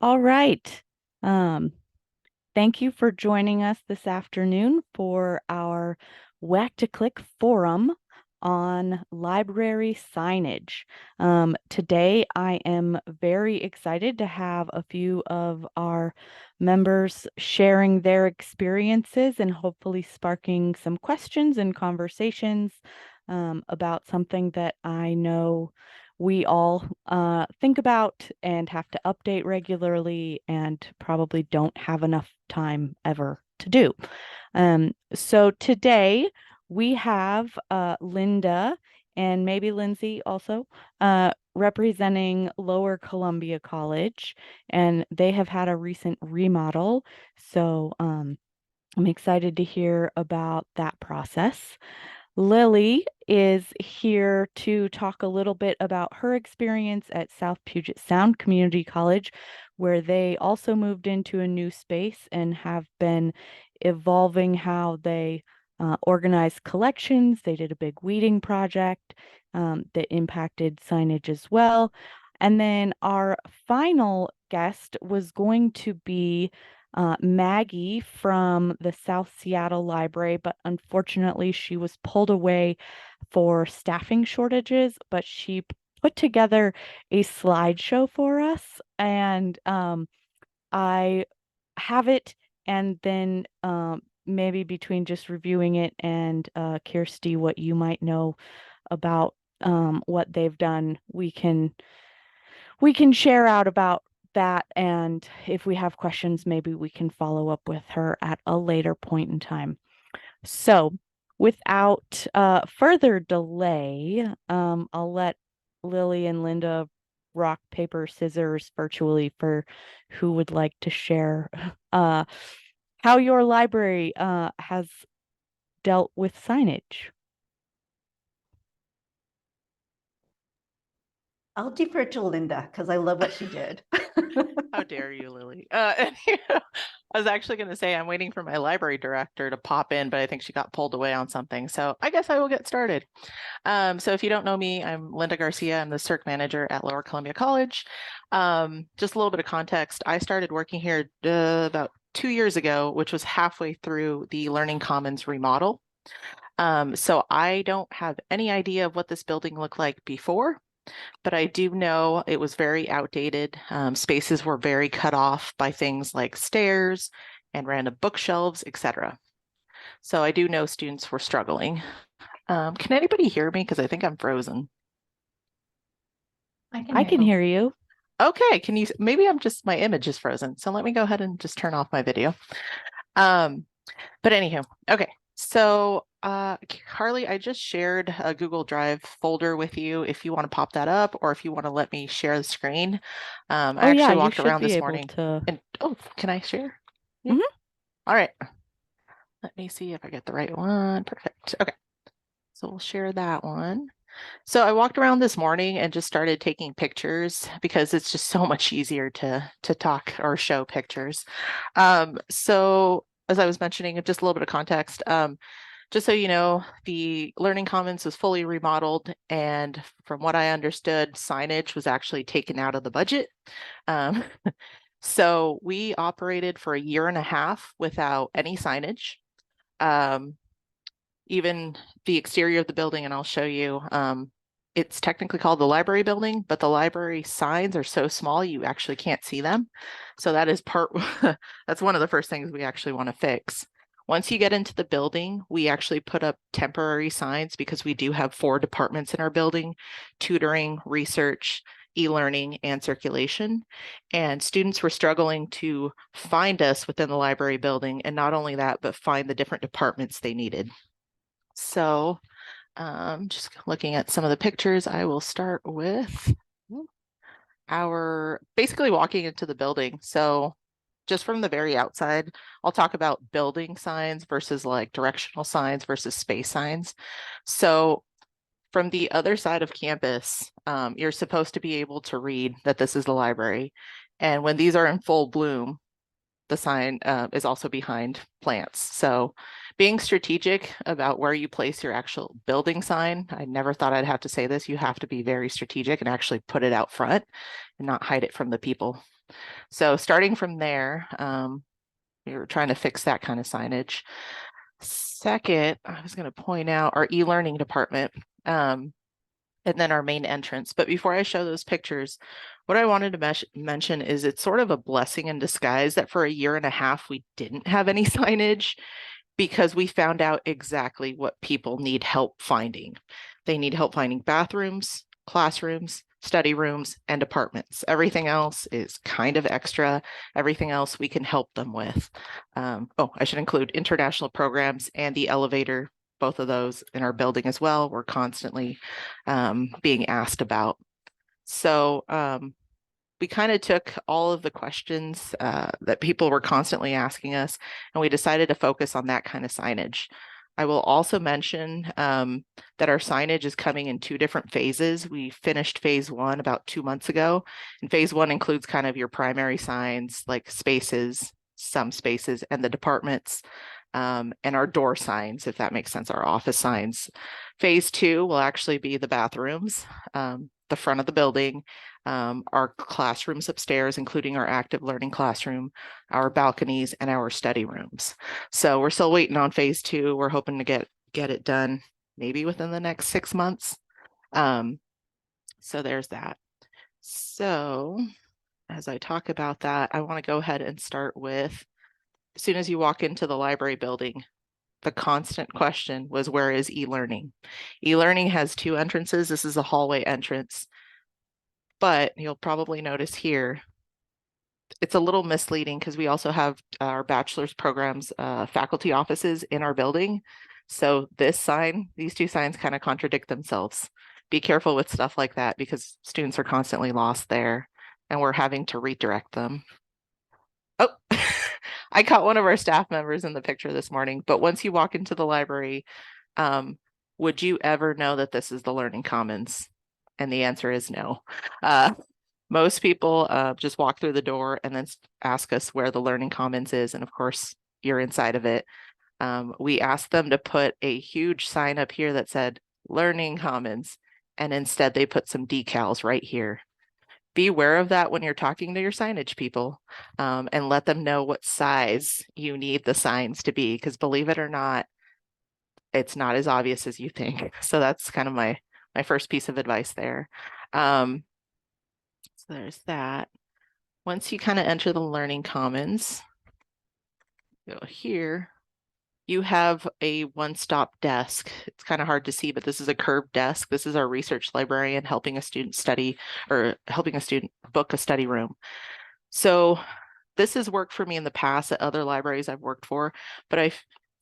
All right. Um, Thank you for joining us this afternoon for our Whack to Click forum on library signage. Today, I am very excited to have a few of our members sharing their experiences and hopefully sparking some questions and conversations about something that I know we all think about and have to update regularly and probably don't have enough time ever to do. So today we have Linda and maybe Lindsay also representing Lower Columbia College, and they have had a recent remodel. So I'm excited to hear about that process. Lily is here to talk a little bit about her experience at South Puget Sound Community College, where they also moved into a new space and have been evolving how they organize collections. They did a big weeding project that impacted signage as well. And then our final guest was going to be Maggie from the South Seattle Library, but unfortunately she was pulled away for staffing shortages, but she put together a slideshow for us, and I have it, and then maybe between just reviewing it and Kirsty, what you might know about what they've done, we can share out about that, and if we have questions, maybe we can follow up with her at a later point in time. So, without further delay, I'll let Lily and Linda rock, paper, scissors virtually for who would like to share uh, how your library has dealt with signage. I'll defer to Linda because I love what she did. How dare you, Lily? I was actually going to say I'm waiting for my library director to pop in, but I think she got pulled away on something. So I guess I will get started. So if you don't know me, I'm Linda Garcia. I'm the CERC manager at Lower Columbia College. Just a little bit of context. I started working here about 2 years ago, which was halfway through the Learning Commons remodel. So I don't have any idea of what this building looked like before, but I do know it was very outdated. Spaces were very cut off by things like stairs and random bookshelves, etc. So I do know students were struggling. Can anybody hear me? Because I think I'm frozen. I can hear you. Okay, can you, maybe my image is frozen. So let me go ahead and just turn off my video. But anywho, okay. So Carly, I just shared a Google Drive folder with you if you want to pop that up, or if you want to let me share the screen. I Oh yeah, actually you walked should around be this able morning to. and, oh, can I share? Yeah. Mhm. All right. Let me see if I get the right one. Perfect. Okay. So we'll share that one. So I walked around this morning and just started taking pictures because it's just so much easier to talk or show pictures. So as I was mentioning, just a little bit of context. Just so you know, the Learning Commons was fully remodeled, and from what I understood, signage was actually taken out of the budget. Um, so we operated for a year and a half without any signage. Even the exterior of the building, and I'll show you, it's technically called the library building, but the library signs are so small you actually can't see them. So that is that's one of the first things we actually want to fix. Once you get into the building, we actually put up temporary signs because we do have 4 departments in our building: tutoring, research, e-learning, and circulation. And students were struggling to find us within the library building, and not only that, but find the different departments they needed. So just looking at some of the pictures, I will start with our basically walking into the building. So just from the very outside, I'll talk about building signs versus like directional signs versus space signs. So from the other side of campus, you're supposed to be able to read that this is the library. And when these are in full bloom, the sign is also behind plants. So being strategic about where you place your actual building sign, I never thought I'd have to say this, you have to be very strategic and actually put it out front and not hide it from the people So starting from there, we were trying to fix that kind of signage. Second, I was going to point out our e-learning department, and then our main entrance. But before I show those pictures, what I wanted to mention is it's sort of a blessing in disguise that for a year and a half, we didn't have any signage, because we found out exactly what people need help finding. They need help finding bathrooms, classrooms, study rooms, and apartments. Everything else is kind of extra. Everything else we can help them with. Oh, I should include international programs and the elevator. Both of those in our building as well. We're constantly being asked about. So we kind of took all of the questions that people were constantly asking us, and we decided to focus on that kind of signage. I will also mention that our signage is coming in 2 different phases. We finished phase 1 about 2 months ago, and phase 1 includes kind of your primary signs like spaces, some spaces, and the departments, and our door signs, if that makes sense, our office signs. Phase 2 will actually be the bathrooms, the front of the building, our classrooms upstairs, including our active learning classroom, our balconies, and our study rooms. So we're still waiting on phase 2. We're hoping to get it done maybe within the next 6 months. So there's that. So as I talk about that, I want to go ahead and start with, as soon as you walk into the library building, the constant question was, where is e-learning? E-learning has 2 entrances. This is a hallway entrance, but you'll probably notice here, it's a little misleading because we also have our bachelor's programs faculty offices in our building. So this sign, these 2 signs kind of contradict themselves. Be careful with stuff like that because students are constantly lost there and we're having to redirect them. Oh, I caught one of our staff members in the picture this morning, but once you walk into the library, would you ever know that this is the Learning Commons? And the answer is no. Most people just walk through the door and then ask us where the Learning Commons is. And of course, you're inside of it. We asked them to put a huge sign up here that said Learning Commons, and instead they put some decals right here. Be aware of that when you're talking to your signage people, and let them know what size you need the signs to be, because believe it or not, it's not as obvious as you think. So that's kind of my first piece of advice there. So there's that. Once you kind of enter the Learning Commons, go here, you have a one-stop desk. It's kind of hard to see, but this is a curved desk. This is our research librarian helping a student study, or helping a student book a study room. So this has worked for me in the past at other libraries I've worked for, but I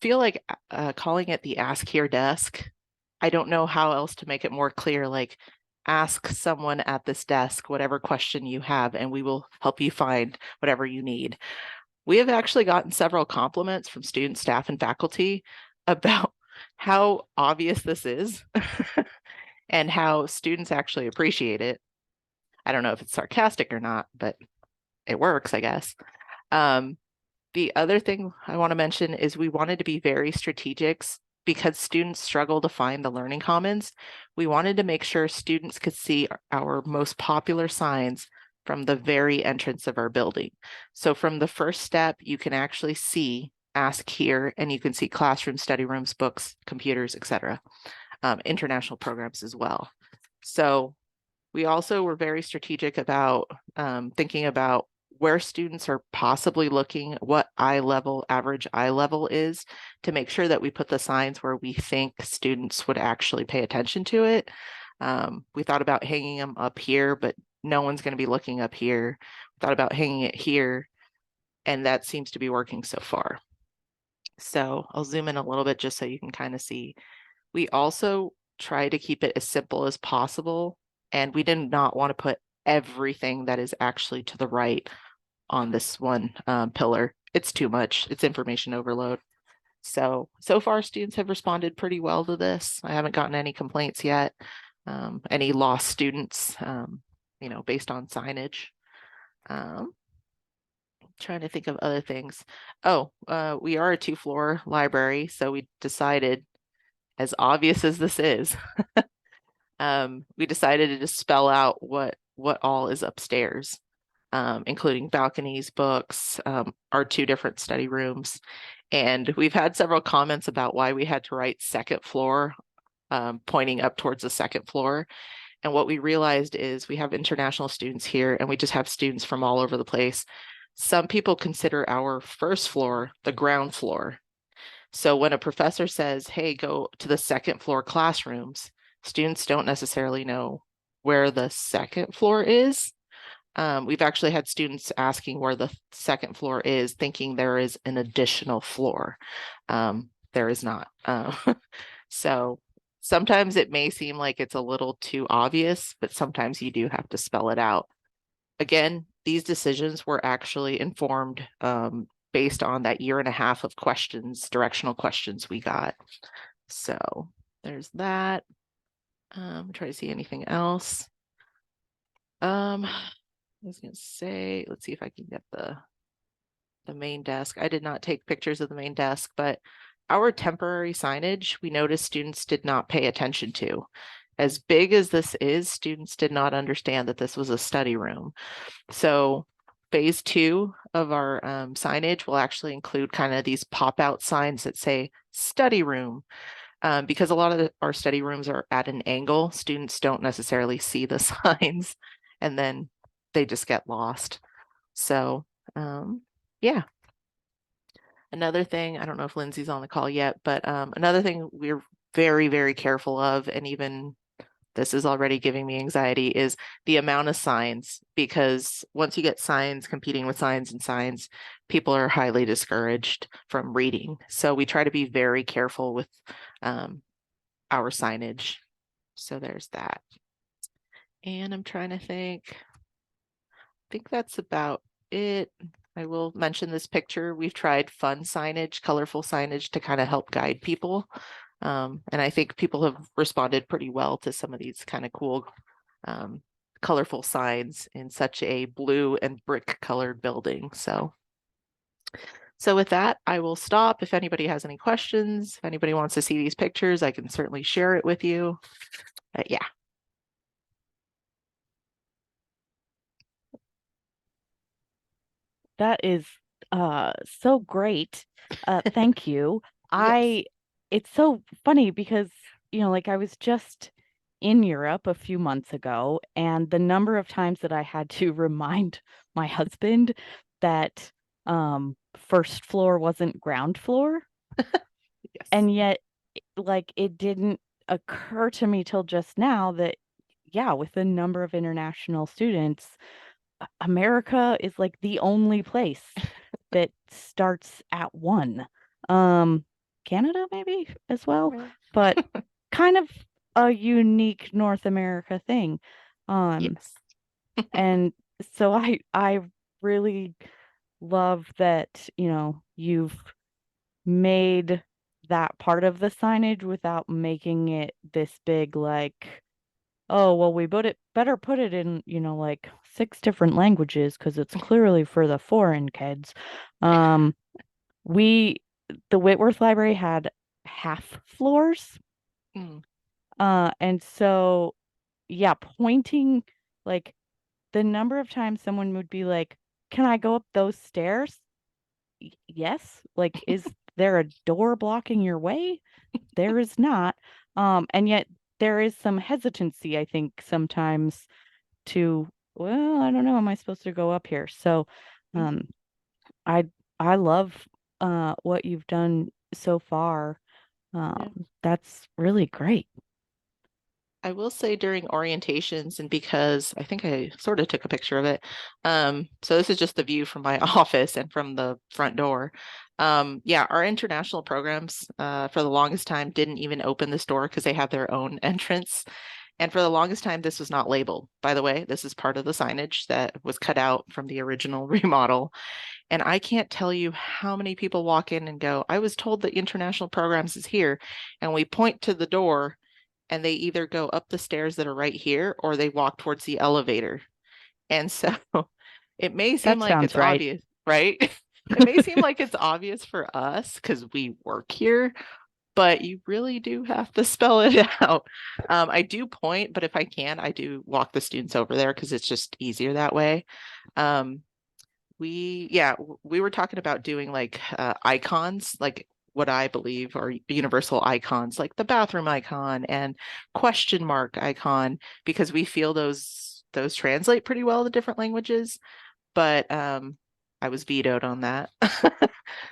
feel like calling it the Ask Here desk, I don't know how else to make it more clear. Like, ask someone at this desk whatever question you have, and we will help you find whatever you need. We have actually gotten several compliments from students, staff, and faculty about how obvious this is and how students actually appreciate it. I don't know if it's sarcastic or not, but it works, I guess. The other thing I want to mention is we wanted to be very strategic because students struggle to find the Learning Commons. We wanted to make sure students could see our most popular signs from the very entrance of our building. So from the first step, you can actually see Ask Here, and you can see classroom, study rooms, books, computers, etc. International programs as well. So we also were very strategic about thinking about where students are possibly looking, what average eye level is, to make sure that we put the signs where we think students would actually pay attention to it. We thought about hanging them up here, but no one's going to be looking up here. We thought about hanging it here, and that seems to be working so far. So I'll zoom in a little bit just so you can kind of see. We also try to keep it as simple as possible, and we did not want to put everything that is actually to the right on this one pillar. It's too much. It's information overload. So far students have responded pretty well to this. I haven't gotten any complaints yet. Any lost students, based on signage. Trying to think of other things. We are a 2-floor library, so we decided, as obvious as this is, we decided to just spell out what all is upstairs. including balconies, books, our 2 different study rooms. And we've had several comments about why we had to write second floor, pointing up towards the second floor. And what we realized is we have international students here, and we just have students from all over the place. Some people consider our first floor the ground floor. So when a professor says, hey, go to the second floor classrooms, students don't necessarily know where the second floor is. We've actually had students asking where the second floor is, thinking there is an additional floor. There is not. So sometimes it may seem like it's a little too obvious, but sometimes you do have to spell it out. Again, these decisions were actually informed based on that 1.5 years of questions, directional questions we got. So there's that. Try to see anything else. I was going to say, let's see if I can get the main desk. I did not take pictures of the main desk, but our temporary signage, we noticed students did not pay attention to. As big as this is, students did not understand that this was a study room. So phase 2 of our signage will actually include kind of these pop-out signs that say study room. Because a lot of our study rooms are at an angle, students don't necessarily see the signs, and then they just get lost. So yeah. Another thing, I don't know if Lindsay's on the call yet, but another thing we're very, very careful of, and even this is already giving me anxiety, is the amount of signs, because once you get signs competing with signs and signs, people are highly discouraged from reading. So we try to be very careful with our signage. So there's that. And I'm trying to think that's about it. I will mention this picture. We've tried fun signage, colorful signage to kind of help guide people. And I think people have responded pretty well to some of these kind of cool, colorful signs in such a blue and brick colored building. So with that, I will stop. If anybody has any questions, if anybody wants to see these pictures, I can certainly share it with you. Yeah. That is so great. Thank you. Yes. It's so funny because, like I was just in Europe a few months ago, and the number of times that I had to remind my husband that first floor wasn't ground floor. Yes. And yet, like, it didn't occur to me till just now that, yeah, with the number of international students, America is like the only place that starts at 1. Canada maybe as well, but kind of a unique North America thing. Yes. And so I really love that, you've made that part of the signage without making it this big, like, oh, well, we better put it in, like 6 different languages because it's clearly for the foreign kids. Um, we, the Whitworth Library had half floors. Mm. And so, yeah, pointing, like, the number of times someone would be like, can I go up those stairs? Yes. Like, is there a door blocking your way? There is not. And yet there is some hesitancy, I think, sometimes to, well, I don't know, am I supposed to go up here? So, um, I I love what you've done so far. Yeah. That's really great. I will say during orientations, and because I think I sort of took a picture of it. So this is just the view from my office and from the front door. Yeah, our international programs for the longest time didn't even open this door because they have their own entrance. And for the longest time, this was not labeled. By the way, this is part of the signage that was cut out from the original remodel. And I can't tell you how many people walk in and go, I was told that international programs is here. And we point to the door and they either go up the stairs that are right here or they walk towards the elevator. And so it may seem That like sounds it's right. obvious, right? It may seem like it's obvious for us because we work here, but you really do have to spell it out. I do point, but if I can, I do walk the students over there because it's just easier that way. We were talking about doing like icons, like what I believe are universal icons, like the bathroom icon and question mark icon, because we feel those translate pretty well to different languages. But I was vetoed on that.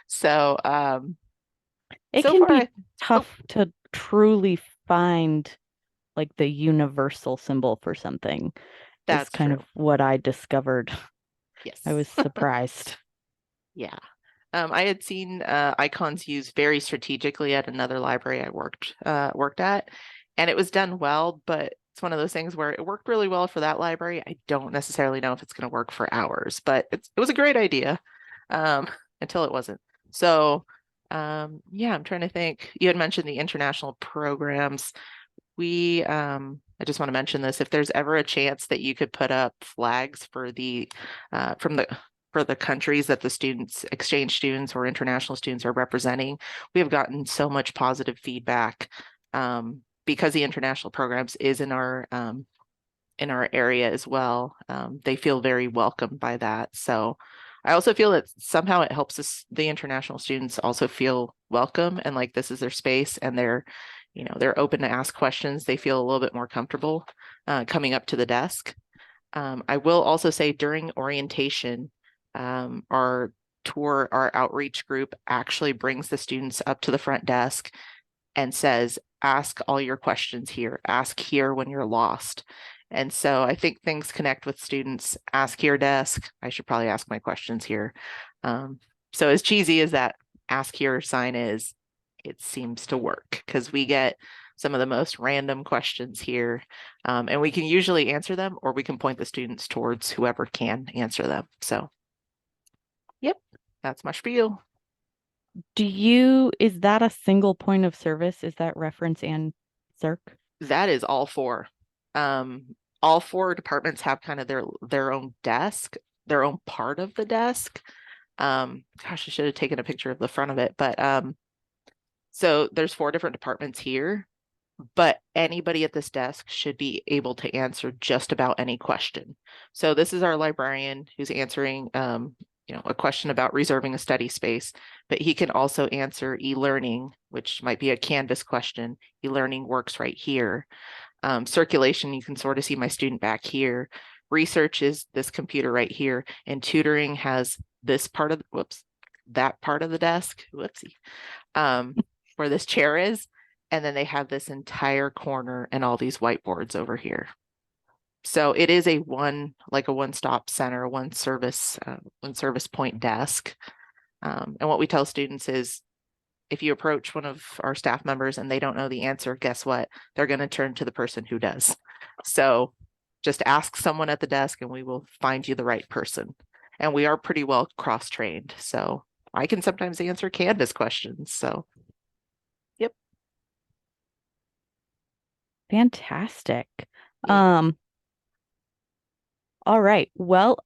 So It so can far, be oh, tough to truly find like the universal symbol for something, is that's kind true. of what I discovered. I Yes. was surprised. Yeah. I had seen icons used very strategically at another library I worked at, and it was done well, but it's one of those things where it worked really well for that library. I don't necessarily know if it's going to work for ours, but it was a great idea um, until it wasn't. So, yeah, I'm trying to think. You had mentioned the international programs. I just want to mention this. If there's ever a chance that you could put up flags for from the for the countries that the students, exchange students or international students are representing, we have gotten so much positive feedback because the international programs is in our area as well. They feel very welcomed by that. So I also feel that somehow it helps us, the international students also feel welcome and like this is their space and they're open to ask questions. They feel a little bit more comfortable coming up to the desk. I will also say during orientation, our outreach group actually brings the students up to the front desk and says, ask all your questions here, ask here when you're lost. And so I think things connect with students, ask here desk, I should probably ask my questions here. So as cheesy as that ask here sign is, it seems to work because we get some of the most random questions here. And we can usually answer them or we can point the students towards whoever can answer them. So, yep, that's my spiel. Is that a single point of service? Is that reference and circ? That is all four. All four departments have kind of their own desk, their own part of the desk. Gosh, I should have taken a picture of the front of it, but so there's four different departments here, but anybody at this desk should be able to answer just about any question. So this is our librarian who's answering a question about reserving a study space, but he can also answer e-learning, which might be a Canvas question. E-learning works right here. Circulation, you can sort of see my student back here. Research is this computer right here, and tutoring has this part of that part of the desk, whoopsie, where this chair is. And then they have this entire corner and all these whiteboards over here. So it is a one-stop center, one service point desk. And what we tell students is if you approach one of our staff members and they don't know the answer, guess what? They're going to turn to the person who does. So just ask someone at the desk and we will find you the right person. And we are pretty well cross-trained. So I can sometimes answer Canvas questions. So, yep. Fantastic. Yeah. All right. Well,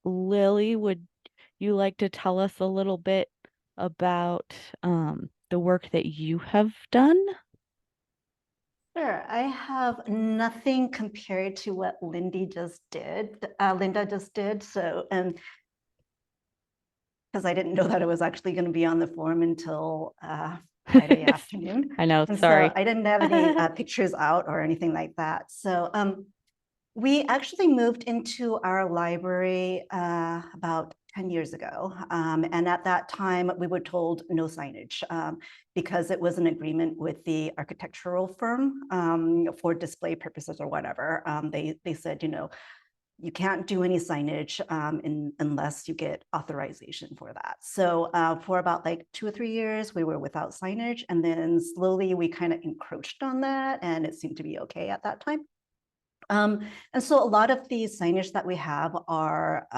Lily, would you like to tell us a little bit about the work that you have done? Sure, I have nothing compared to what Linda just did. So, because I didn't know that it was actually going to be on the forum until Friday afternoon. I know, And sorry. so I didn't have any pictures out or anything like that. So we actually moved into our library about 10 years ago. And at that time, we were told no signage because it was an agreement with the architectural firm for display purposes or whatever. They said, you can't do any signage unless you get authorization for that. So for about like 2 or 3 years, we were without signage. And then slowly we kind of encroached on that and it seemed to be okay at that time. And so a lot of these signage that we have are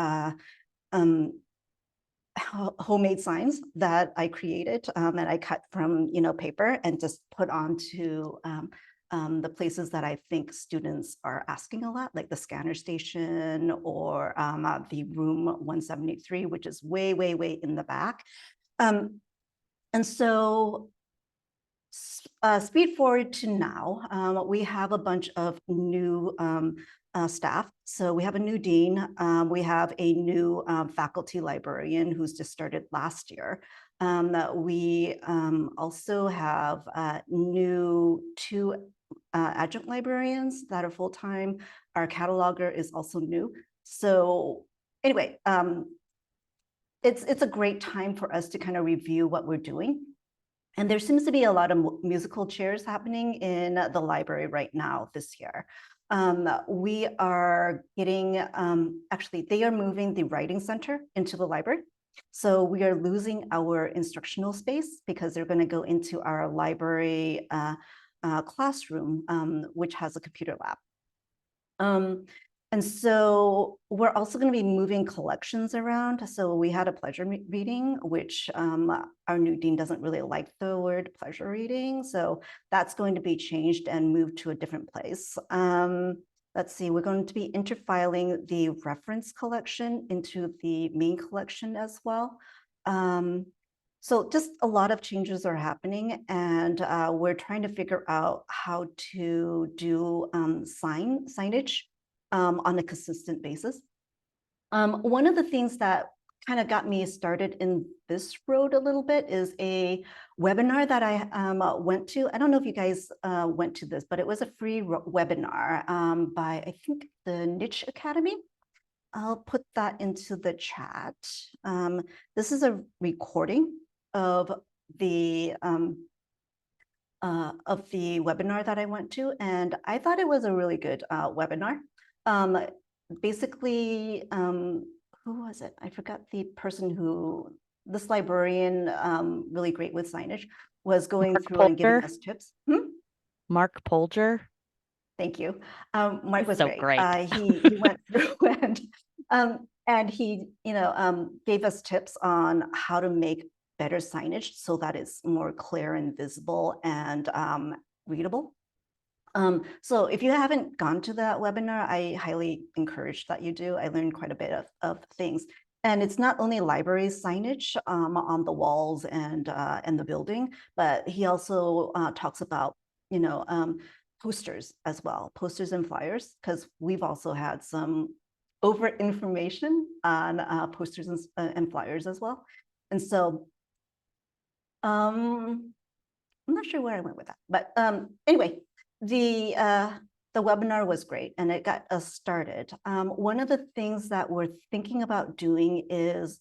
homemade signs that I created that I cut from paper and just put onto the places that I think students are asking a lot, like the scanner station or the room 173, which is way, way, way in the back. And so speed forward to now, we have a bunch of new staff. So we have a new dean. We have a new faculty librarian who's just started last year. We also have new 2 adjunct librarians that are full-time. Our cataloger is also new. So anyway, it's a great time for us to kind of review what we're doing. And there seems to be a lot of musical chairs happening in the library right now this year. We are getting, actually, they are moving the writing center into the library. So we are losing our instructional space because they're going to go into our library classroom, which has a computer lab. And so we're also going to be moving collections around. So we had a pleasure reading, which our new dean doesn't really like the word pleasure reading. So that's going to be changed and moved to a different place. Let's see, we're going to be interfiling the reference collection into the main collection as well. So just a lot of changes are happening, and we're trying to figure out how to do signage on a consistent basis. One of the things that kind of got me started in this road a little bit is a webinar that I went to. I don't know if you guys went to this, but it was a free webinar by, I think, the Niche Academy. I'll put that into the chat. This is a recording of the webinar that I went to, and I thought it was a really good webinar. Basically, who was it? I forgot the person who, this librarian, really great with signage, was going Mark through and giving Polger. us tips. Mark Polger. Thank you. Mark was so great. He went through and he, gave us tips on how to make better signage so that it's more clear and visible and readable. So if you haven't gone to that webinar, I highly encourage that you do. I learned quite a bit of things. And it's not only library signage on the walls and the building, but he also talks about, posters as well, posters and flyers, because we've also had some over information on posters and flyers as well. And so I'm not sure where I went with that, but anyway, the webinar was great and it got us started. One of the things that we're thinking about doing is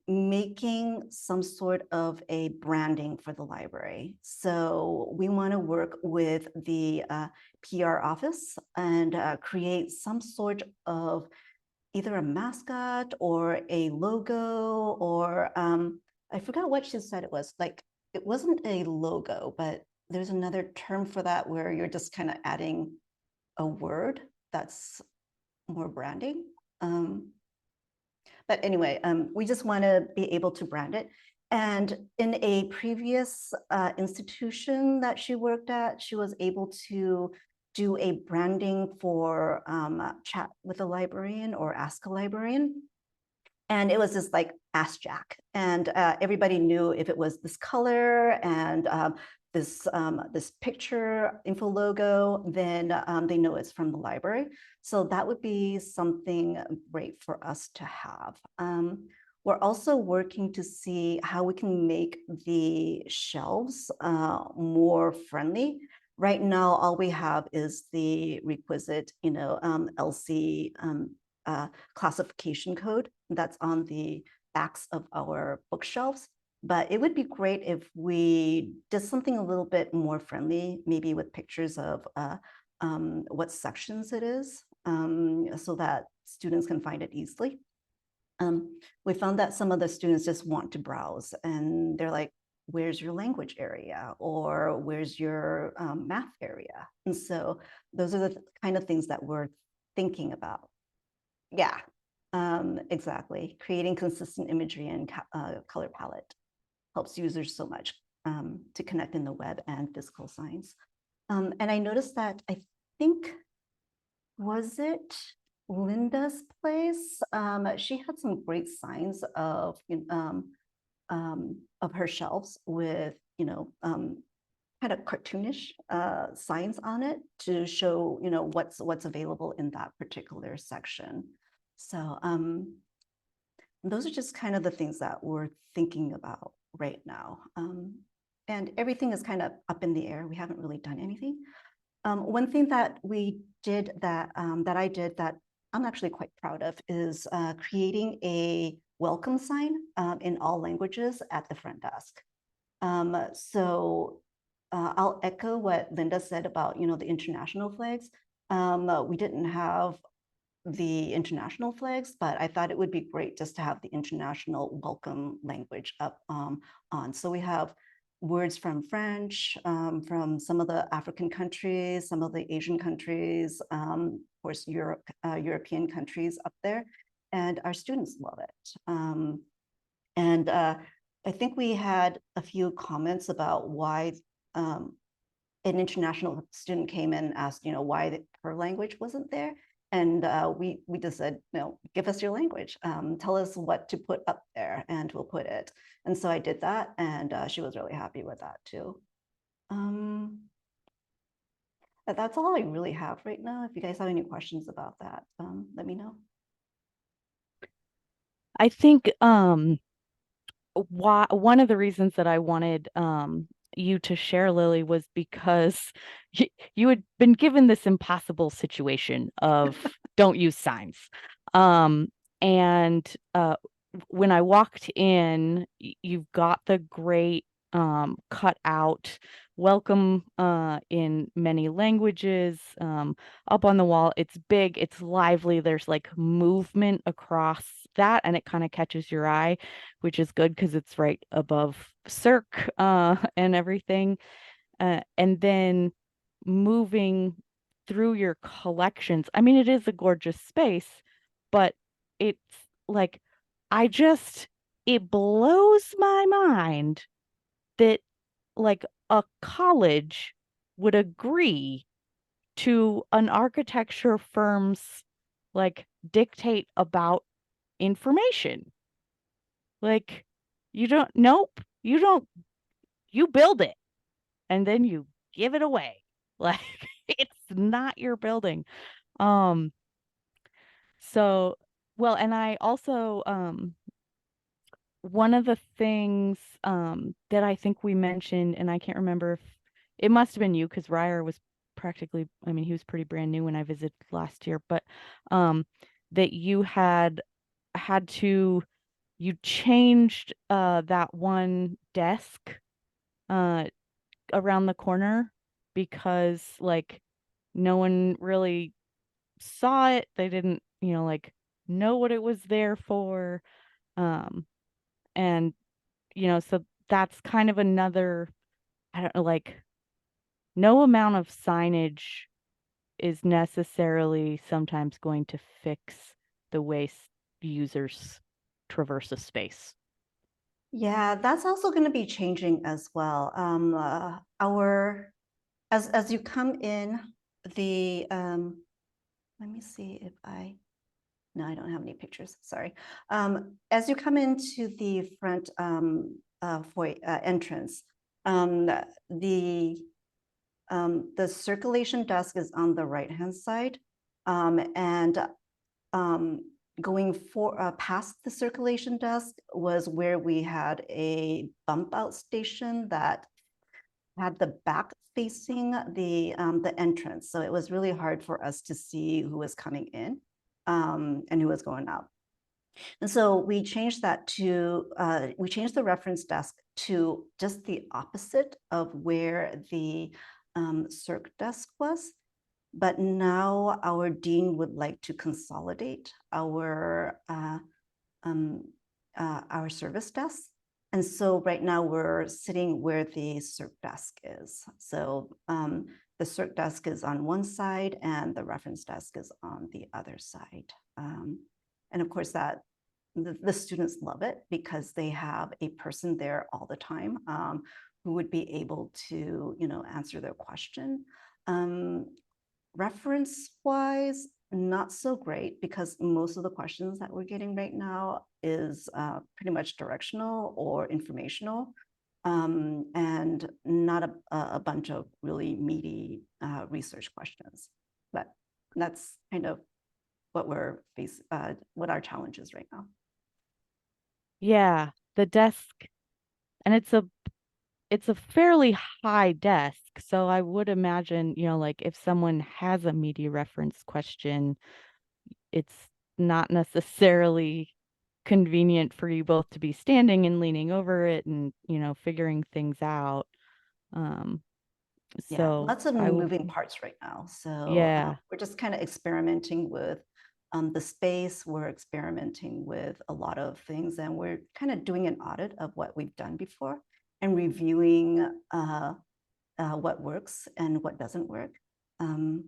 making some sort of a branding for the library. So we want to work with the PR office and create some sort of either a mascot or a logo, or I forgot what she said it was. Like, it wasn't a logo, but there's another term for that where you're just kind of adding a word that's more branding. But anyway, we just want to be able to brand it. And in a previous institution that she worked at, she was able to do a branding for chat with a librarian or ask a librarian. And it was just like Ask Jack. And everybody knew if it was this color and this picture info logo, then they know it's from the library. So that would be something great for us to have. We're also working to see how we can make the shelves more friendly. Right now, all we have is the requisite, LC classification code that's on the backs of our bookshelves. But it would be great if we did something a little bit more friendly, maybe with pictures of what sections it is, so that students can find it easily. We found that some of the students just want to browse and they're like, where's your language area? Or where's your math area? And so those are the kind of things that we're thinking about. Yeah, exactly. Creating consistent imagery and color palette helps users so much to connect in the web and physical signs. And I noticed that, I think, was it Linda's place? She had some great signs of her shelves with, kind of cartoonish signs on it to show, what's available in that particular section. So those are just kind of the things that we're thinking about right now. And everything is kind of up in the air. We haven't really done anything. One thing that we did that I did that I'm actually quite proud of is creating a welcome sign in all languages at the front desk. So I'll echo what Linda said about, the international flags. We didn't have the international flags, but I thought it would be great just to have the international welcome language up on. So we have words from French, from some of the African countries, some of the Asian countries, of course, European countries up there, and our students love it. And I think we had a few comments about why an international student came in and asked, why her language wasn't there. And we just said, no, give us your language. Tell us what to put up there and we'll put it. And so I did that, and she was really happy with that too. That's all I really have right now. If you guys have any questions about that, let me know. I think one of the reasons that I wanted you to share, Lily, was because you had been given this impossible situation of don't use signs. And when I walked in, you've got the great cut out welcome in many languages up on the wall. It's big, it's lively, there's like movement across that, and it kind of catches your eye, which is good because it's right above Cirque and everything. And then moving through your collections. I mean, it is a gorgeous space, but it's like, it blows my mind that like a college would agree to an architecture firm's like dictate about information. Like, nope, you build it and then you give it away. Like, it's not your building. Um, so, well, and I also, one of the things that I think we mentioned, and I can't remember if it must have been you, because Ryer was practically, I mean, he was pretty brand new when I visited last year, but that you had to, you changed that one desk around the corner because like no one really saw it. They didn't, like know what it was there for. Um, and so that's kind of another, I don't know, like no amount of signage is necessarily sometimes going to fix the way users traverse a space. Yeah, that's also going to be changing as well. As you come in, the let me see if no, I don't have any pictures. Sorry. As you come into the front entrance, the circulation desk is on the right-hand side, and going past the circulation desk was where we had a bump out station that had the back facing the entrance. So it was really hard for us to see who was coming in and who was going out. And so we changed that to, we changed the reference desk to just the opposite of where the circ desk was. But now our dean would like to consolidate our service desk. And so right now we're sitting where the circ desk is. So the circ desk is on one side and the reference desk is on the other side. And of course that the students love it because they have a person there all the time who would be able to, answer their question. Reference wise, not so great because most of the questions that we're getting right now is pretty much directional or informational. and not a bunch of really meaty research questions. But that's kind of what what our challenge is right now. Yeah, the desk, and it's a fairly high desk. So I would imagine, like if someone has a media reference question, it's not necessarily convenient for you both to be standing and leaning over it and, figuring things out. Um, Yeah, so lots of I will, moving parts right now. So yeah, we're just kind of experimenting with the space. We're experimenting with a lot of things, and we're kind of doing an audit of what we've done before and reviewing what works and what doesn't work. Um,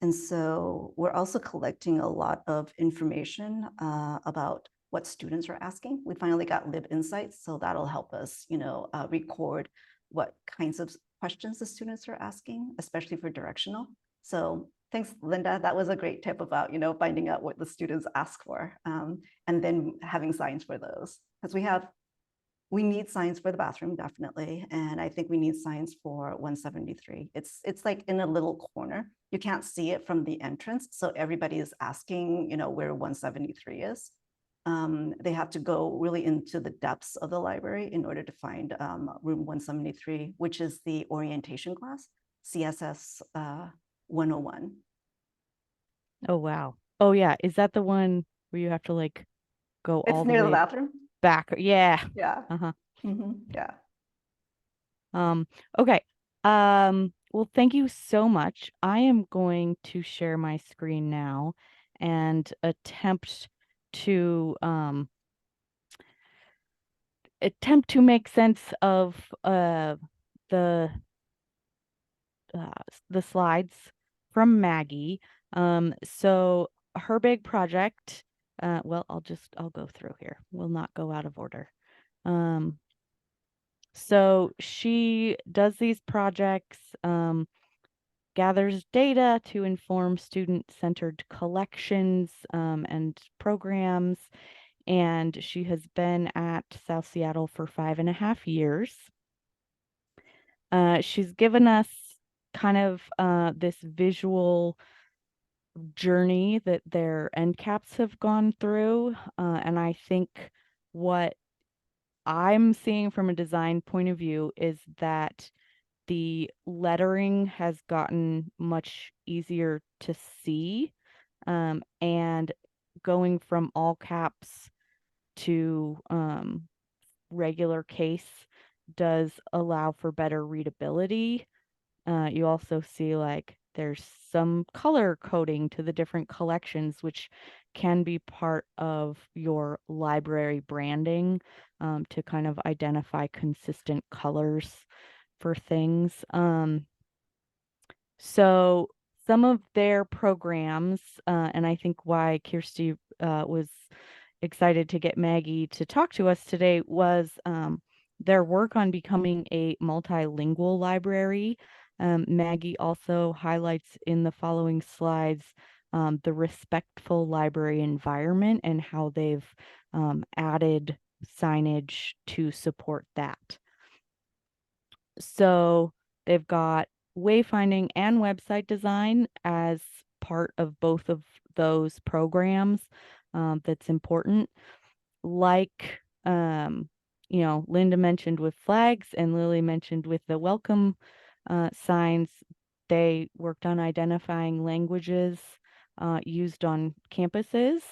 and so we're also collecting a lot of information about what students are asking. We finally got Lib Insights, so that'll help us, record what kinds of questions the students are asking, especially for directional. So thanks, Linda. That was a great tip about, finding out what the students ask for, and then having signs for those. Because we need signs for the bathroom, definitely. And I think we need signs for 173. It's like in a little corner. You can't see it from the entrance. So everybody is asking, where 173 is. They have to go really into the depths of the library in order to find room 173, which is the orientation class, CSS 101. oh wow. Oh yeah, is that the one where you have to like go It's all the near the way bathroom. back? Yeah. Yeah. Uh-huh. Yeah. Um, okay. Well, thank you so much. I am going to share my screen now and to attempt to make sense of the the slides from Maggie. So her big project, well, I'll go through here. We'll not go out of order. Um, so she does these projects, gathers data to inform student-centered collections, and programs. And she has been at South Seattle for 5.5 years. She's given us kind of this visual journey that their end caps have gone through. And I think what I'm seeing from a design point of view is that the lettering has gotten much easier to see. And going from all caps to regular case does allow for better readability. You also see like there's some color coding to the different collections, which can be part of your library branding, to kind of identify consistent colors for things. So some of their programs, and I think why Kirsty was excited to get Maggie to talk to us today was their work on becoming a multilingual library. Maggie also highlights in the following slides the respectful library environment and how they've added signage to support that. So they've got wayfinding and website design as part of both of those programs. That's important. Like, Linda mentioned with flags and Lily mentioned with the welcome signs, they worked on identifying languages used on campuses.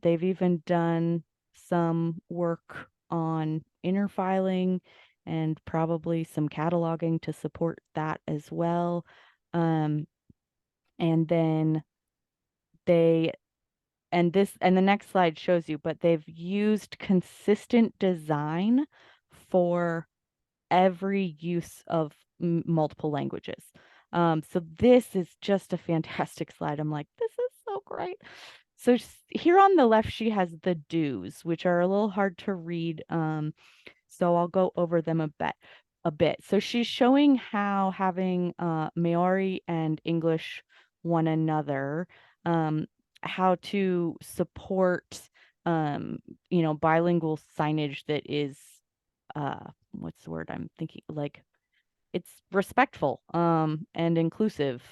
They've even done some work on interfiling and probably some cataloging to support that as well. And then they and the next slide shows you, but they've used consistent design for every use of multiple languages. So this is just a fantastic slide. I'm like, this is so great. So here on the left, she has the do's, which are a little hard to read. So I'll go over them a bit. So she's showing how having Maori and English one another, how to support bilingual signage that is what's the word I'm thinking, like it's respectful and inclusive.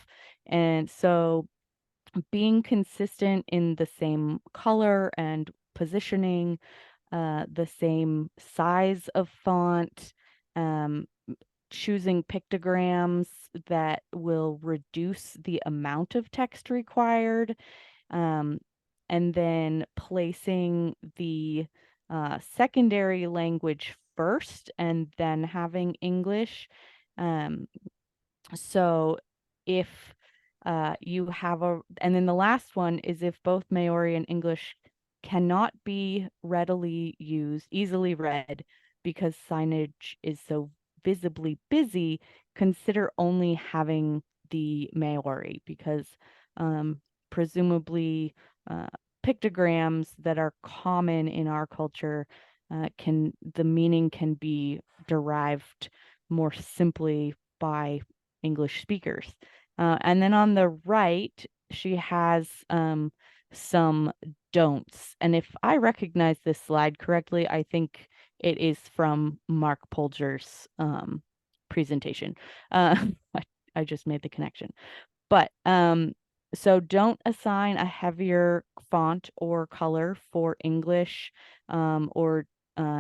And so being consistent in the same color and positioning, the same size of font, um, choosing pictograms that will reduce the amount of text required, um, and then placing the secondary language first and then having English. Um, so if you have and then the last one is if both Maori and English cannot be readily used, easily read, because signage is so visibly busy, consider only having the Maori because um, presumably uh, pictograms that are common in our culture the meaning can be derived more simply by English speakers. And then on the right, she has some don'ts. And if I recognize this slide correctly, I think it is from Mark Polger's presentation. I, I just made the connection. But so don't assign a heavier font or color for English, or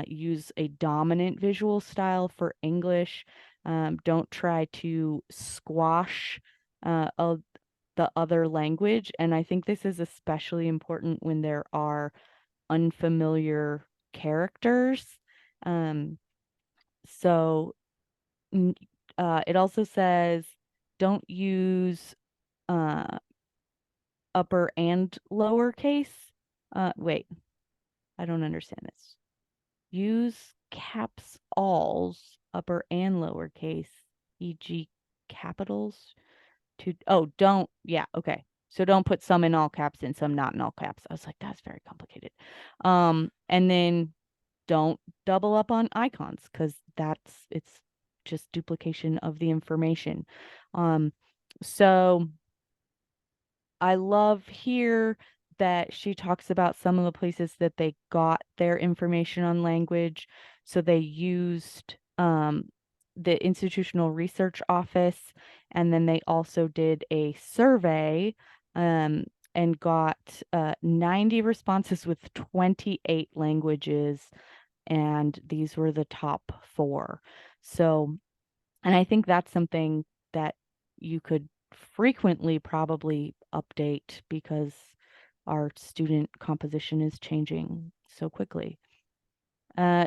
use a dominant visual style for English. Don't try to squash the other language. And I think this is especially important when there are unfamiliar characters. Um, so it also says don't use uh, upper and lowercase. Wait, I don't understand this. Use caps alls, upper and lowercase, e.g. capitals don't, yeah, okay. So don't put some in all caps and some not in all caps. I was like, that's very complicated. And then don't double up on icons because it's just duplication of the information. So I love here that she talks about some of the places that they got their information on language. So they used the Institutional Research Office, and then they also did a survey and got 90 responses with 28 languages, and these were the top 4. So, and I think that's something that you could frequently probably update because our student composition is changing so quickly.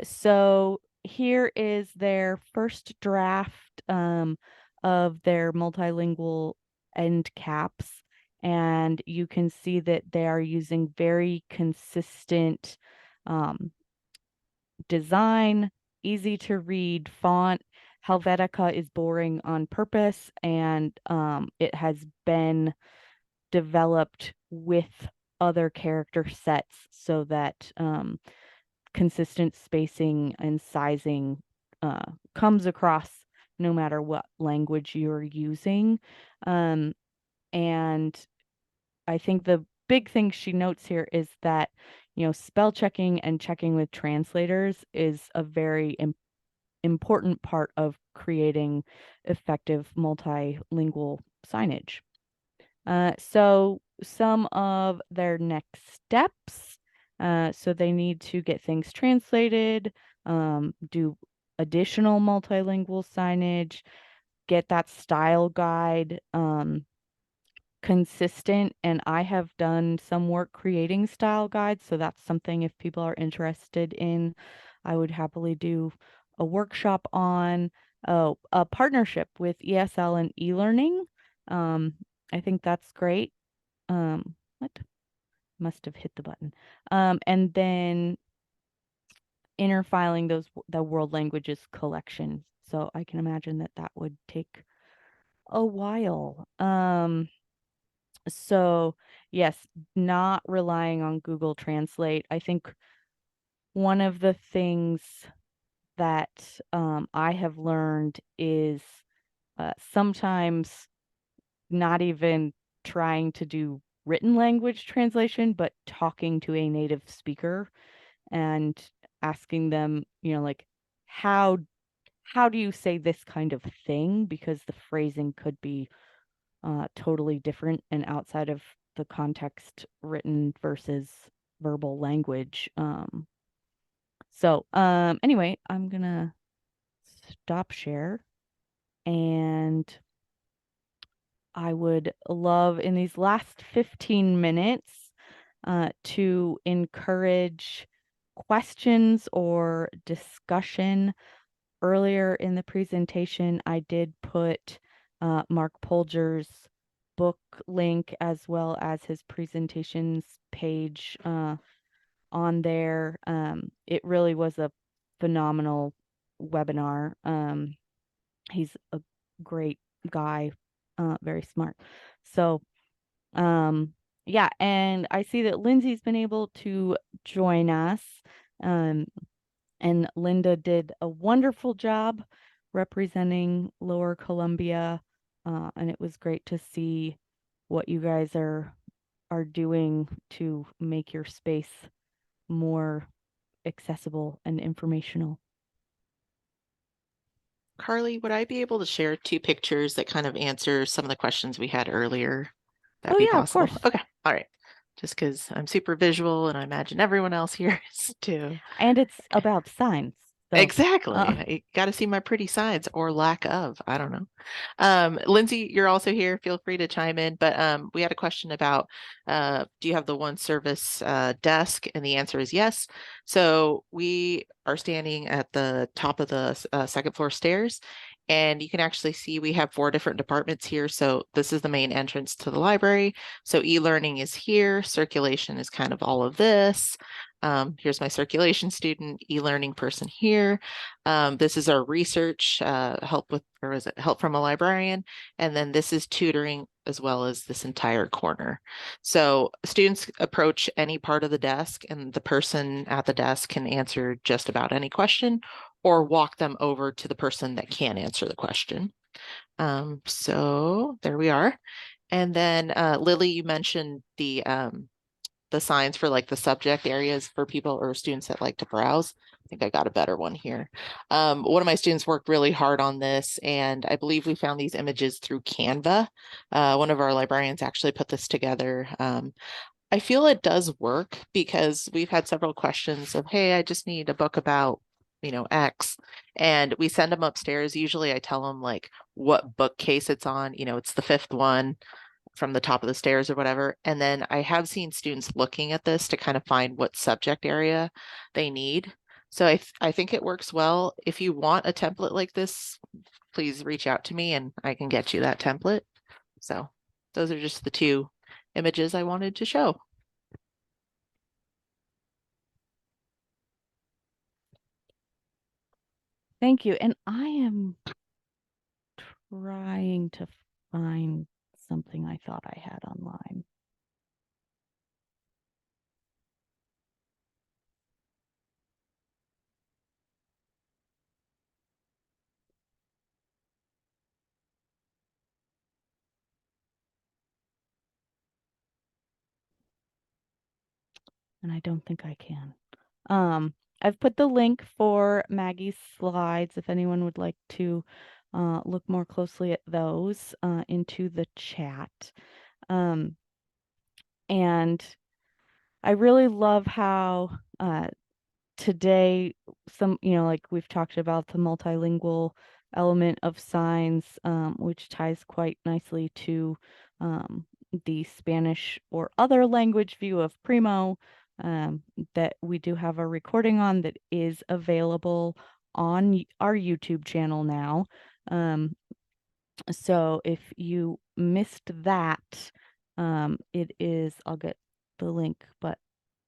So here is their first draft of their multilingual end caps. And you can see that they are using very consistent design, easy to read font. Helvetica is boring on purpose, and it has been developed with other character sets so that consistent spacing and sizing comes across no matter what language you're using. And I think the big thing she notes here is that, spell checking and checking with translators is a very important part of creating effective multilingual signage. So some of their next steps, so they need to get things translated, do additional multilingual signage, get that style guide consistent. And I have done some work creating style guides, so that's something if people are interested in, I would happily do a workshop on. A partnership with ESL and e-learning. I think that's great. What? Must have hit the button. And then interfiling the world languages collection. So I can imagine that would take a while. So yes, not relying on Google Translate. I think one of the things that I have learned is sometimes not even trying to do written language translation, but talking to a native speaker and asking them, like, how how do you say this kind of thing? Because the phrasing could be totally different and outside of the context written versus verbal language. Anyway, I'm gonna stop share, and I would love in these last 15 minutes to encourage questions or discussion. Earlier in the presentation, I did put Mark Polger's book link as well as his presentations page on there. It really was a phenomenal webinar. He's a great guy, very smart. So, yeah, and I see that Lindsay's been able to join us. Um, and Linda did a wonderful job representing Lower Columbia, and it was great to see what you guys are doing to make your space more accessible and informational. Carly, would I be able to share two pictures that kind of answer some of the questions we had earlier? That'd Oh be yeah, of possible. course. Okay. All right. Just because I'm super visual and I imagine everyone else here is too. And it's about signs. So, Exactly. I got to see my pretty sides or lack of. I don't know. Lindsay, you're also here. Feel free to chime in. But we had a question about do you have the one service desk? And the answer is yes. So we are standing at the top of the second floor stairs. And you can actually see we have 4 different departments here. So this is the main entrance to the library. So e-learning is here. Circulation is kind of all of this. Here's my circulation student, e-learning person here. This is our research, help with, or is it help from a librarian? And then this is tutoring as well as this entire corner. So students approach any part of the desk and the person at the desk can answer just about any question or walk them over to the person that can answer the question. So there we are. And then Lily, you mentioned the signs for like the subject areas for people or students that like to browse. I think I got a better one here. One of my students worked really hard on this, and I believe we found these images through Canva. One of our librarians actually put this together. I feel it does work because we've had several questions of, hey, I just need a book about, X, and we send them upstairs. Usually I tell them like what bookcase it's on, it's the 5th one from the top of the stairs or whatever. And then I have seen students looking at this to kind of find what subject area they need. So I think it works well. If you want a template like this, please reach out to me and I can get you that template. So those are just the 2 images I wanted to show. thank you. And I am trying to find something I thought I had online. And I don't think I can. I've put the link for Maggie's slides if anyone would like to look more closely at those into the chat. And I really love how today like we've talked about the multilingual element of signs, which ties quite nicely to the Spanish or other language view of Primo, that we do have a recording on that is available on our YouTube channel now. So if you missed that, it is, I'll get the link, but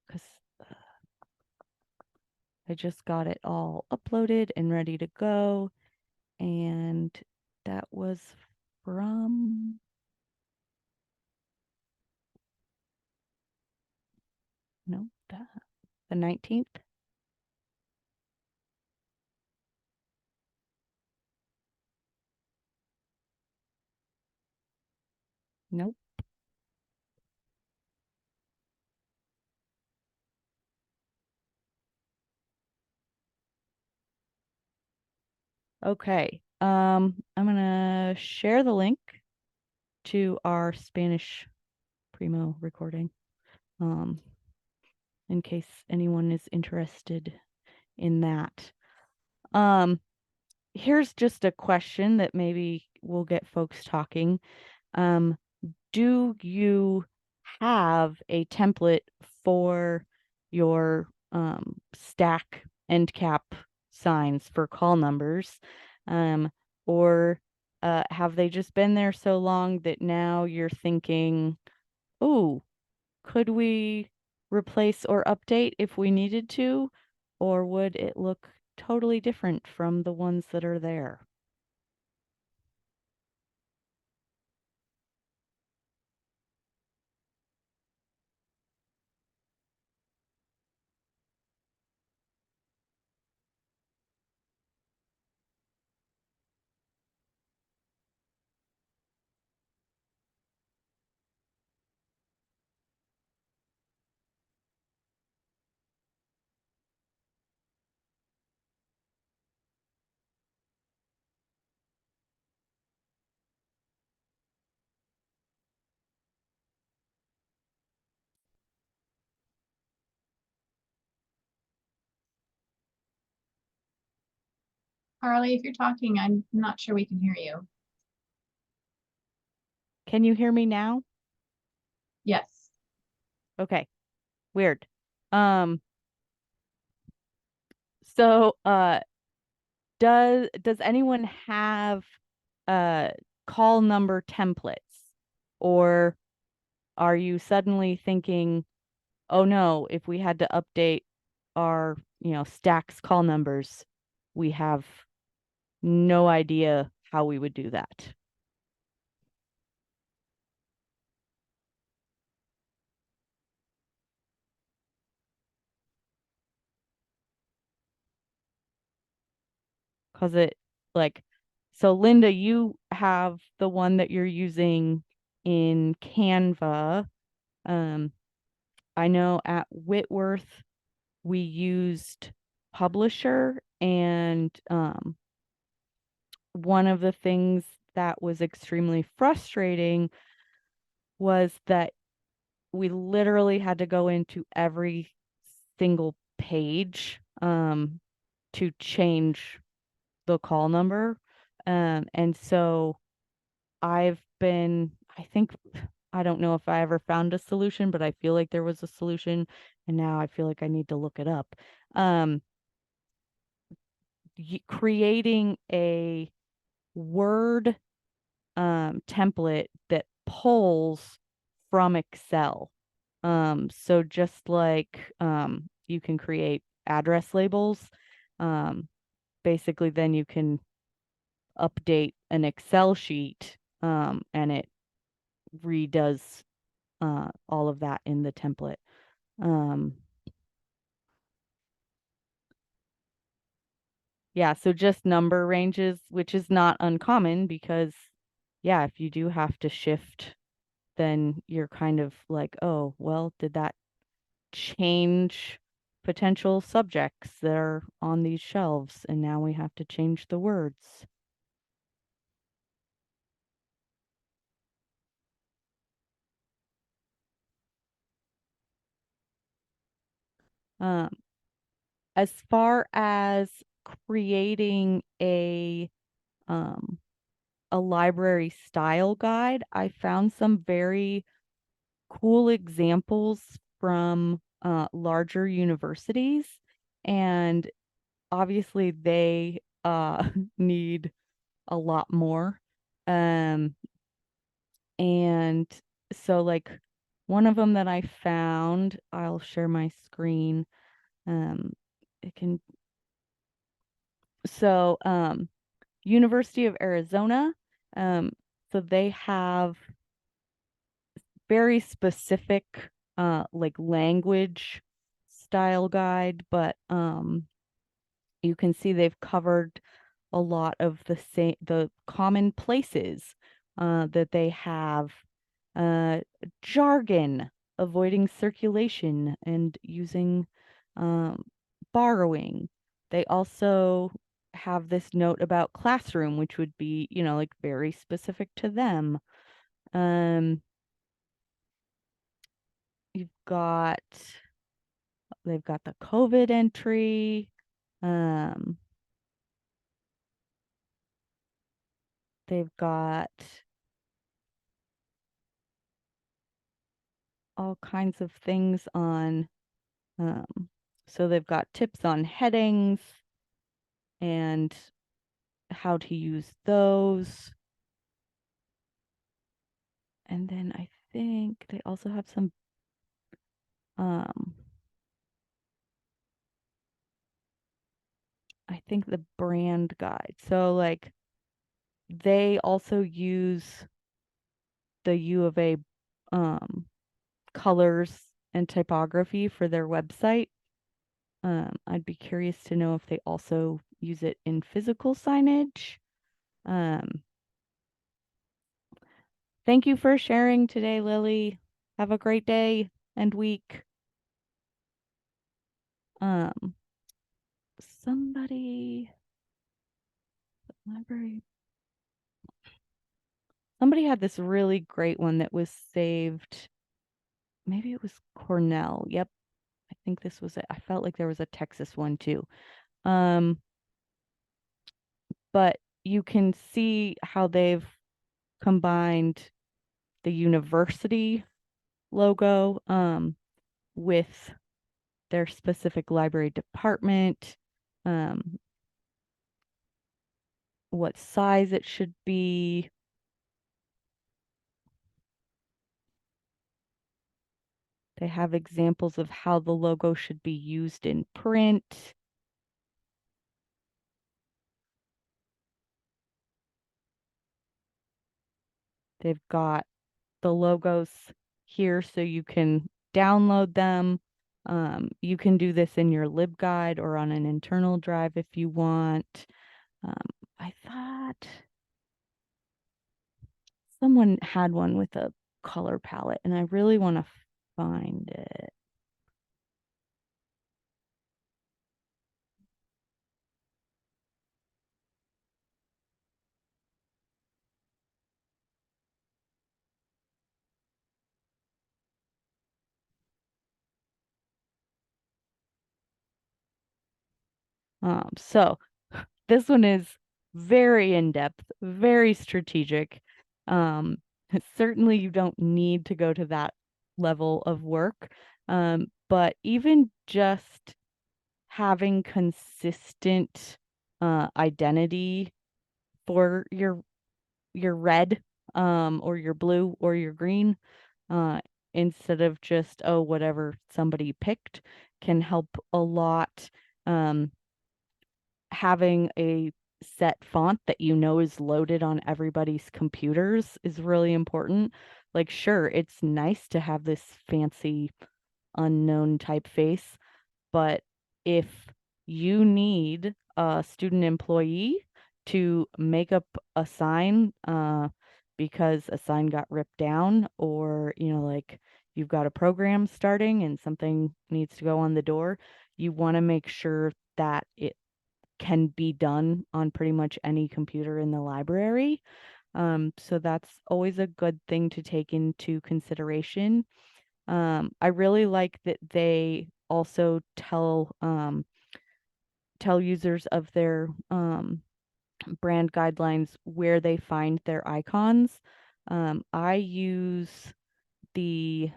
because I just got it all uploaded and ready to go. And that was from, no, the 19th. Nope. Okay. I'm gonna share the link to our Spanish primo recording, um, in case anyone is interested in that. Um, Here's just a question that maybe will get folks talking. Um, do you have a template for your stack end cap signs for call numbers? Um, or have they just been there so long that now you're thinking, oh, could we replace or update if we needed to? Or would it look totally different from the ones that are there? Carly, if you're talking, I'm not sure we can hear you. Can you hear me now? Yes. Okay, weird. Um, so does anyone have uh call number templates? Or are you suddenly thinking, oh no, if we had to update our, stacks call numbers, we have no idea how we would do that? Because so Linda, you have the one that you're using in Canva. Um, I know at Whitworth we used Publisher, and one of the things that was extremely frustrating was that we literally had to go into every single page to change the call number. And so I think, I don't know if I ever found a solution, but I feel like there was a solution, and now I feel like I need to look it up. Um, Creating a Word template that pulls from Excel. So just like you can create address labels, um, basically then you can update an Excel sheet, and it redoes all of that in the template. Um, yeah, so just number ranges, which is not uncommon because, yeah, if you do have to shift, then you're kind of like, oh, well, did that change potential subjects that are on these shelves? And now we have to change the words. Um, as far as creating um, a library style guide, I found some very cool examples from larger universities, and obviously they need a lot more. Um, and so, like, one of them that I found, I'll share my screen. Um, it can, so University of Arizona, um, so they have very specific like language style guide, but you can see they've covered a lot of the common places that they have. uh, Jargon, avoiding circulation and using um, borrowing. They also have this note about classroom, which would be, you know, like very specific to them. Um, you've got, they've got the COVID entry. Um, they've got all kinds of things on, so they've got tips on headings and how to use those. And then I think they also have some, I think the brand guide. So like they also use the U of A colors and typography for their website. I'd be curious to know if they also use it in physical signage. Thank you for sharing today, Lily. Have a great day and week. Um, somebody, library. Somebody had this really great one that was saved. Maybe it was Cornell. Yep. I think this was it. I felt like there was a Texas one too. But you can see how they've combined the university logo with their specific library department, what size it should be. They have examples of how the logo should be used in print. They've got the logos here so you can download them. You can do this in your LibGuide or on an internal drive if you want. I thought someone had one with a color palette and I really want to find it. So this one is very in-depth, very strategic. Certainly you don't need to go to that level of work. But even just having consistent identity for your red or your blue or your green uh, instead of just, oh, whatever somebody picked can help a lot. Having a set font that you know is loaded on everybody's computers is really important. Like, sure, it's nice to have this fancy unknown typeface, but if you need a student employee to make up a sign because a sign got ripped down, or, you know, like you've got a program starting and something needs to go on the door, you want to make sure that it can be done on pretty much any computer in the library. So that's always a good thing to take into consideration. I really like that they also tell users of their brand guidelines where they find their icons. I use the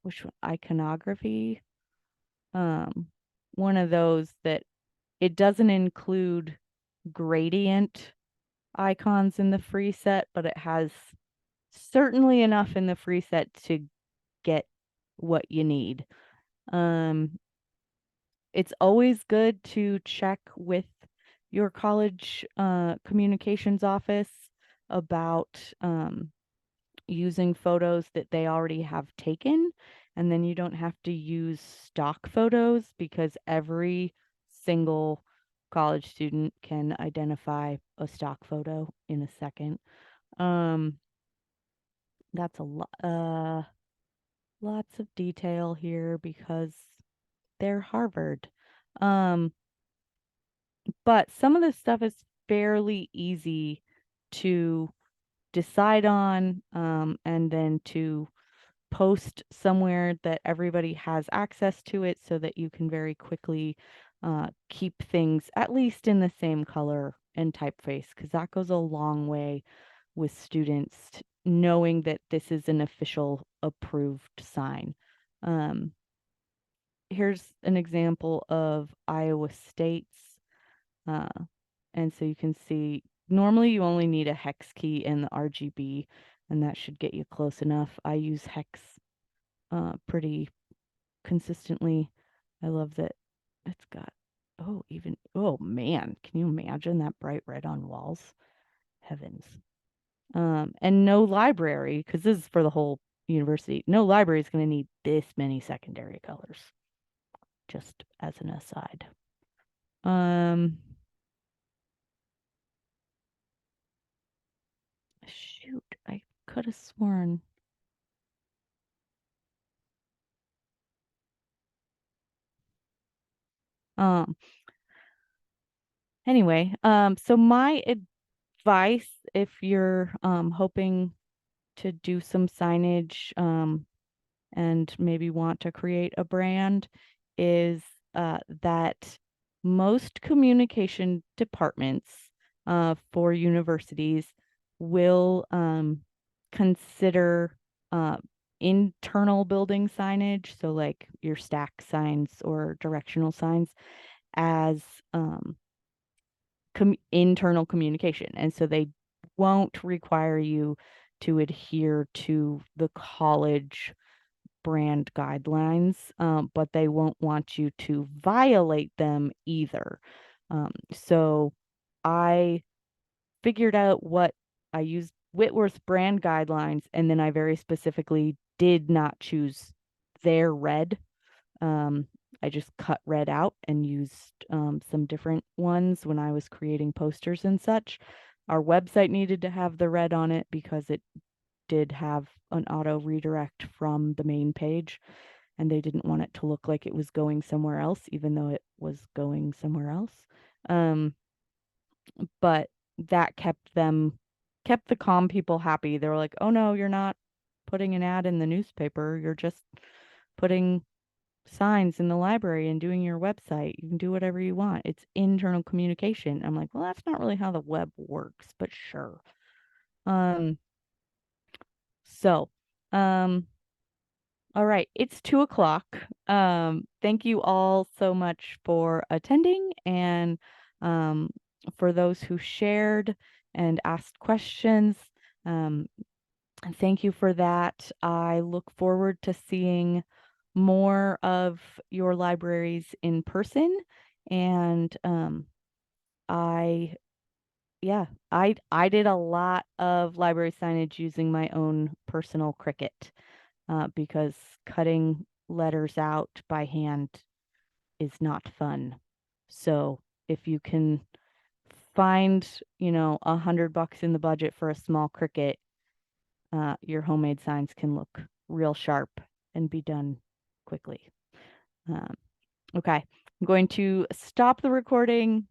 which one, iconography, one of those that it doesn't include gradient icons in the free set, but it has certainly enough in the free set to get what you need. It's always good to check with your college communications office about using photos that they already have taken, and then you don't have to use stock photos because every single college student can identify a stock photo in a second. Um, that's a lot, lots of detail here because they're Harvard. Um, but some of this stuff is fairly easy to decide on, and then to post somewhere that everybody has access to it so that you can very quickly keep things at least in the same color and typeface, because that goes a long way with students knowing that this is an official approved sign. Here's an example of Iowa State's, uh, and so you can see normally you only need a hex key and the RGB, and that should get you close enough. I use hex pretty consistently. I love that it's got, oh man, can you imagine that bright red on walls? Heavens. And no library, because this is for the whole university. No library is going to need this many secondary colors, just as an aside. Shoot, I could have sworn. Um, anyway, so my advice, if you're hoping to do some signage, and maybe want to create a brand, is that most communication departments for universities will consider internal building signage, so like your stack signs or directional signs, as internal communication. And so they won't require you to adhere to the college brand guidelines, but they won't want you to violate them either. So I figured out what I used Whitworth brand guidelines, and then I very specifically did not choose their red. I just cut red out and used some different ones when I was creating posters and such. Our website needed to have the red on it because it did have an auto redirect from the main page, and they didn't want it to look like it was going somewhere else, even though it was going somewhere else. But that kept the comm people happy. They were like, oh no, you're not putting an ad in the newspaper. You're just putting signs in the library and doing your website. You can do whatever you want. It's internal communication. I'm like, well, that's not really how the web works, but sure. So, all right, it's 2 o'clock. Thank you all so much for attending, and for those who shared and asked questions. Thank you for that. I look forward to seeing more of your libraries in person, and I yeah, I did a lot of library signage using my own personal Cricut, because cutting letters out by hand is not fun. So if you can find, $100 in the budget for a small Cricut, your homemade signs can look real sharp and be done quickly. Okay, I'm going to stop the recording.